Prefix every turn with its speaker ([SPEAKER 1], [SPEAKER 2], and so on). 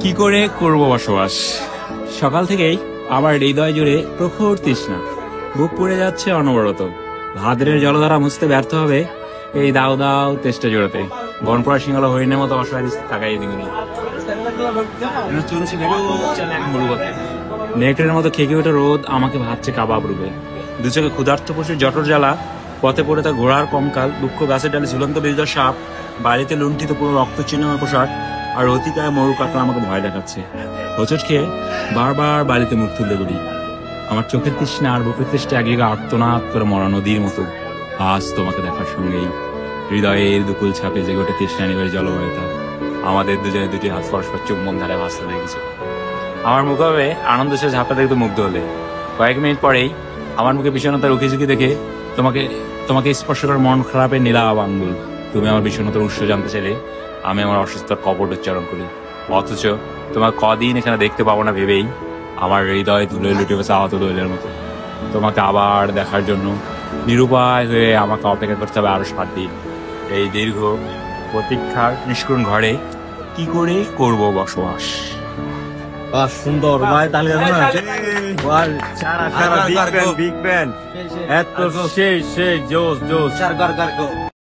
[SPEAKER 1] কি করে করব বসবাস? সকাল থেকেই আমার হৃদয় জুড়ে প্রখর তৃষ্ণা, বুক পুড়ে যাচ্ছে অনবরত। ভাদ্রের জলধারা মুছতে ব্যর্থ হবে এই দাও দাও তেষ্টা জোড়াতে। বনপড়া সিংহলা হরিণের মতো অসহায় তাকাই দিগুনি চলছে নেকড়ের মতো খেকে ওঠে রোদ আমাকে ভাবছে কাবাব রূপে। দু চোখে ক্ষুধার্ত পশুর জটর জ্বালা, পথে পড়ে তার ঘোড়ার কঙ্কাল, দুঃখ গাছের ডালে ঝুলন্ত বিজয় সাপ, বাড়িতে লুণ্ঠিত পুরো রক্ত চিহ্নময় পোশাক, আর অতিকায় মরু কাকড়া আমাকে ভয় দেখাচ্ছে। হোঁচট খেয়ে বারবার বাড়িতে মুখ তুলতে বলি। আমার চোখের তৃষ্ণা আর বুকের তৃষ্ণা একদিকে আর্তনাদ করে মরা নদীর মতো। আজ তোমাকে দেখার সঙ্গেই হৃদয়ের দুকুল ছাপে জেগে ওঠে তৃষ্ণা নিবের জলবায়ুতা। আমাদের দুজনে দুটি হাত পরস্পর চুম্বন ধারে ভাসতে দেখেছে। আমার মুখে আনন্দ সে ঝাপটা দেখতে মুগ্ধ হলে। কয়েক মিনিট পরেই আমার মুখে বিষণ্ণতার উকিঝুঁকি দেখে তোমাকে তোমাকে স্পর্শ করে মন খারাপের নীলাভ আঙ্গুল। তুমি আমার বিষণ্ণতার উৎস জানতে চাইলে আমি আমার অসুস্থতার কপট উচ্চারণ করি। অথচ তোমার কদিন এখানে দেখতে পাবো না ভেবেই আমার হৃদয় তুলে লুটে গেছে আহত দৈলের মতো। তোমাকে আবার দেখার জন্য নিরুপায় হয়ে আমাকে অপেক্ষা করতে হবে আরো 7 দিন। এই দীর্ঘ প্রতীক্ষার নিষ্করুণ ঘরে কি করে করব বসবাস?
[SPEAKER 2] সুন্দর ভাই, তাহলে সারা বিগ ব্যান এত সেই জোস জোস।